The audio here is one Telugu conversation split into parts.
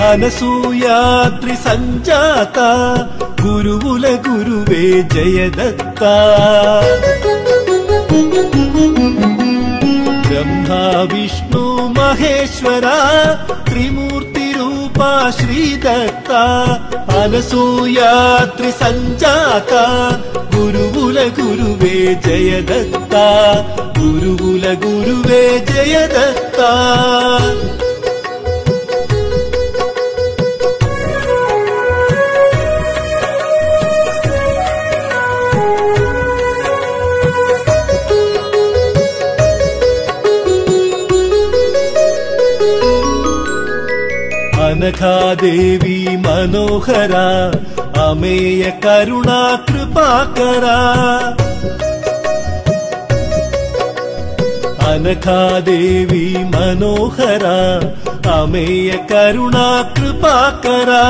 అనసూయాద్రి సంజాత గురువుల గురువే జయదత్త బ్రహ్మా విష్ణు మహేశ్వర త్రిమూర్తి రూపా శ్రీదత్త అనసూయాద్రి సంజాత గురువుల గురువే జయదత్త గురువుల గురువే జయదత్త అనఘాదేవి మనోహర అమేయ కరుణా కృపాకరా అనఘాదేవి మనోహర అమేయ కరుణా కృపాకరా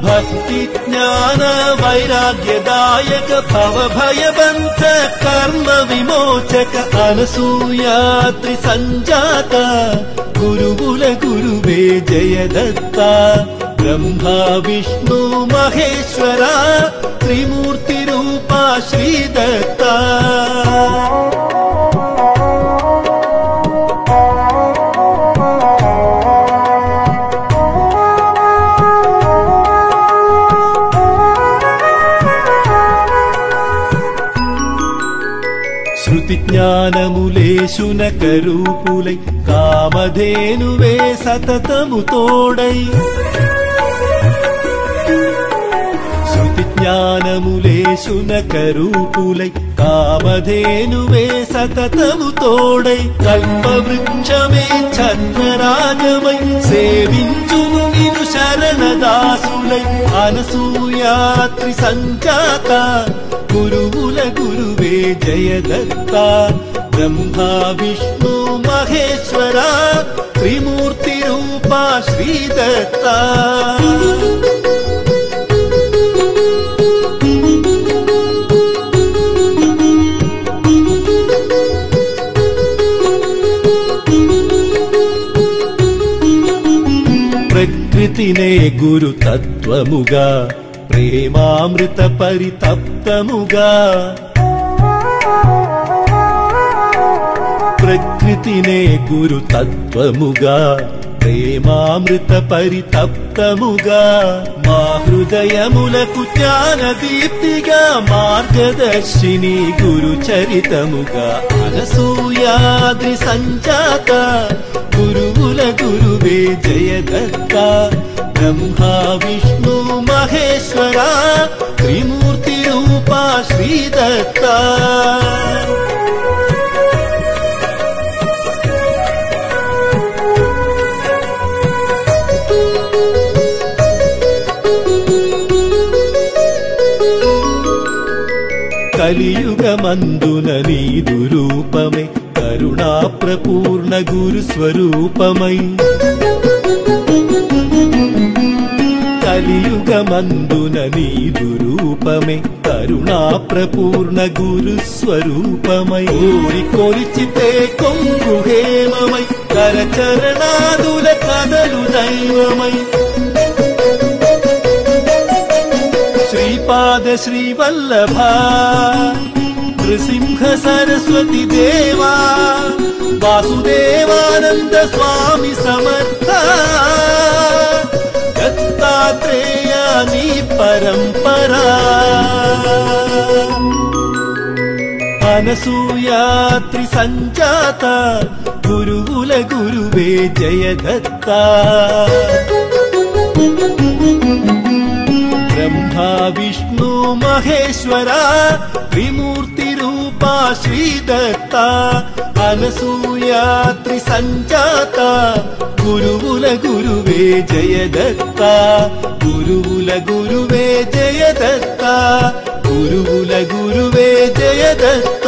భక్తి జ్ఞాన వైరాగ్యదాయక భవ భయబంధ కర్మ విమోచక అనసూయాద్రి సంజాత గురువుల గురువే జయదత్త బ్రహ్మా విష్ణు మహేశ్వర త్రిమూర్తి రూపా శ్రీదత్త శృతి జ్ఞానములే శునకరూపులై కామధేనువే సతతము తోడై శృతి జ్ఞానములే శునకరూపులై కామధేనువే సతతము తోడై కల్పవృక్షమే ఛత్రరాజమై సేవించును నిను శరణదాసులై అనసూయాద్రి సంజాత గురువుల గురువే జయదత్త బ్రహ్మా విష్ణు మహేశ్వర త్రిమూర్తి రూపా శ్రీదత్త ప్రకృతినే గురు తత్వముగా ప్రేమామృత పరితప్తముగా ప్రకృతినే గురు తత్వముగా ప్రేమామృత పరితప్తముగా మా హృదయములకు జ్ఞాన దీప్తిగా మార్గదర్శిని గురు చరితముగా అనసూయాద్రి సంజాత గురువుల గురువే జయదత్త బ్రహ్మా విష్ణు మహేశ్వర త్రిమూర్తి రూపా శ్రీదత్త కలియుగమందున నీదు రూపమే కరుణా ప్రపూర్ణ గురు స్వరూపమై కలియుగమందున నీదు రూపమే కరుణా ప్రపూర్ణ గురు స్వరూపమై కోరి కొలిచితే కొంగు హేమమై కరచరణాదుల కదలు దైవమై శ్రీపాద శ్రీవల్లభ నృసింహ సరస్వతి దేవా వాసుదేవానంద స్వామి సమర్థ దత్తాత్రేయ నీ పరంపరా అనసూయాద్రి సంజాత గురువుల గురువే జయదత్త బ్రహ్మా విష్ణు మహేశ్వర త్రిమూర్తి రూపా శ్రీదత్త అనసూయాద్రి సంజాత గురువుల గురువే జయదత్త గురువుల గురువే జయదత్త గురువుల గురువే జయదత్త